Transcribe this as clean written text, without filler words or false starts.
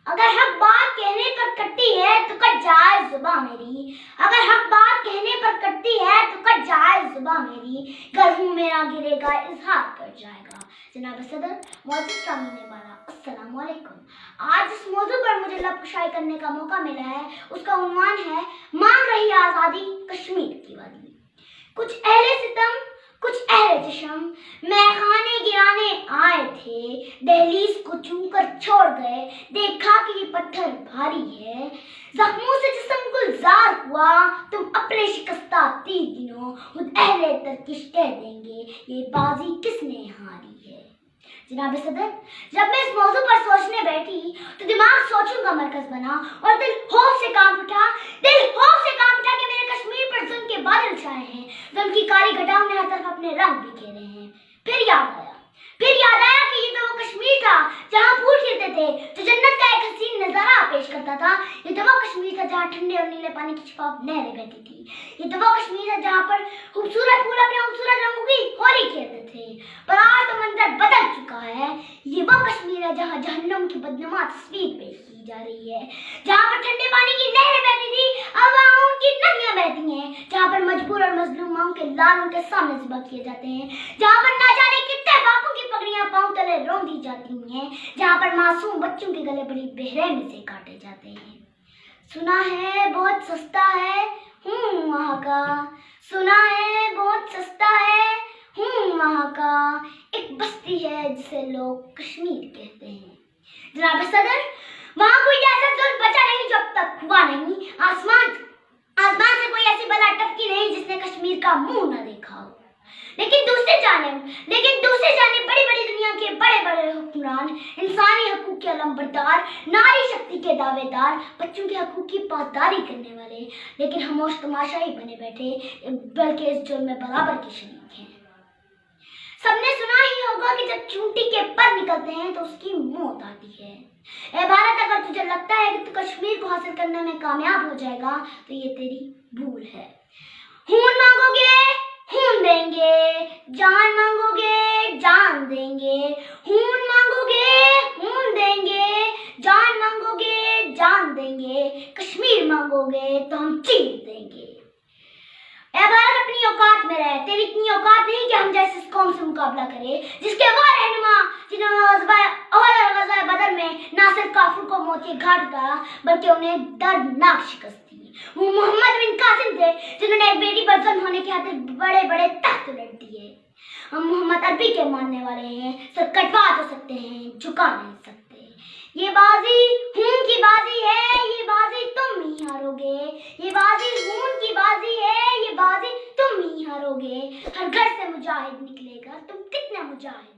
अगर हक बात कहने पर कटती है तो कट जाए जुबां मेरी, अगर हक बात कहने पर कटती है तो कट जाए जुबां मेरी, गज़ू मेरा गिरेगा इजहार कर जाएगा। जनाब सदर, मौजूद सामने वाला, अस्सलाम वालेकुम। आज इस मौजू पर मुझे लबकुशाई करने का मौका मिला है, उसका उन्वान है मांग रही आज़ादी कश्मीर की वादी। कुछ अहले सितम, कुछ अहले चशम मैखाने गिराने आए थे, दहलीज को चूमकर छोड़ गए, देखा कि ये पत्थर भारी है, जख्मों से जिस्म गुलजार हुआ, तुम अपने शिकस्ता तीर गिनो, खुद अहले तरकिश कह देंगे ये बाजी किसने हारी है। जनाब सदर, जब मैं इस मौजू पर सोचने बैठी तो दिमाग सोचों का मरकज बना और दिल खौफ से कांप उठा, कि मेरे कश्मीर पर जुल्म के बादल छाए हैं, जुल्म की काली घटाओं ने हर तरफ अपने रंग बिखेरे हैं। फिर याद आया कि ये तो वो कश्मीर था जहाँ फूल खिलते थे, जो जन्नत का एक हसीन नजारा पेश करता था। ये तो वो कश्मीर था जहाँ ठंडे और नीले पानी की शफाफ नहरें बहती थी। ये तो वो कश्मीर था जहाँ पर खूबसूरत फूल अपने खूबसूरत रंगों की होली खेलते थे। पर आज तो मंजर बदल चुका है। ये वो कश्मीर है जहाँ जहन्नम की बदनुमा तस्वीर पेश की जा रही है, जहाँ पर ठंडे पानी की नहरें बहती थी, अब वहाँ उनकी नदियाँ बहती हैं, जहाँ पर मजबूर और मजलूम माँ के लाल उनके सामने ज़िबा किए जाते हैं, जहाँ पर ना जाने कितने बापों की पगड़ियाँ पाँव तले रौंद दी जाती हैं, जहाँ पर मासूम बच्चों के गले बड़ी बेरहमी से काटे जाते हैं। सुना है बहुत सस्ता है वहाँ का, सुना है बहुत सस्ता है वहाँ का, एक बस्ती है जिसे लोग कश्मीर कहते हैं। जनाब सदर, वहाँ कोई ऐसा जुल्म बचा नहीं जो अब तक हुआ नहीं। आसमान से कोई ऐसी बला टपकी नहीं जिसने कश्मीर का मुंह न देखा हो। लेकिन दूसरी जानिब बड़ी बड़ी दुनिया के बड़े बड़े हुक्मरान, इंसानी हकूक के अलमबरदार, नारी शक्ति के दावेदार, बच्चों के हकूक की पासदारी करने वाले, लेकिन खामोश तमाशाई बने बैठे, बल्कि इस जुल्म में बराबर के शरीक हैं। सबने सुना ही होगा कि जब चूंटी के पर निकलते हैं तो उसकी मौत आती है। ए भारत, अगर तुझे लगता है कि तू कश्मीर को हासिल करने में कामयाब हो जाएगा तो ये तेरी भूल है। खून मांगोगे, खून देंगे, जान मांगोगे, जान देंगे। खून मांगोगे, खून देंगे, जान मांगोगे, जान देंगे। कश्मीर मांगोगे तो हम चीर देंगे। ए भारत, अपनी औकात में रहे। तेरी इतनी औकात नहीं कि हम जैसे इस कौम से मुकाबला करें जिसके वो रहनुमा जिन्होंने ग़ज़वाए बदर में ना सिर्फ काफिर को मौत के घाट उतारा बल्कि उन्हें दर्दनाक शिकस्त दी। वो मोहम्मद बिन कासिम थे जिन्होंने एक बेटी पर जुल्म होने की खातिर बड़े बड़े तख्त उलट दिए। हम मोहम्मद अरबी के मानने वाले हैं, सर कटवा तो सकते हैं, झुका नहीं सकते। ये बाजी खून की बाजी है, ये बाजी तुम ही हारोगे। ये बाजी खून की बाजी है, ये बाजी तुम ही हारोगे। हर घर से मुजाहिद निकलेगा, तुम कितने मुजाहिद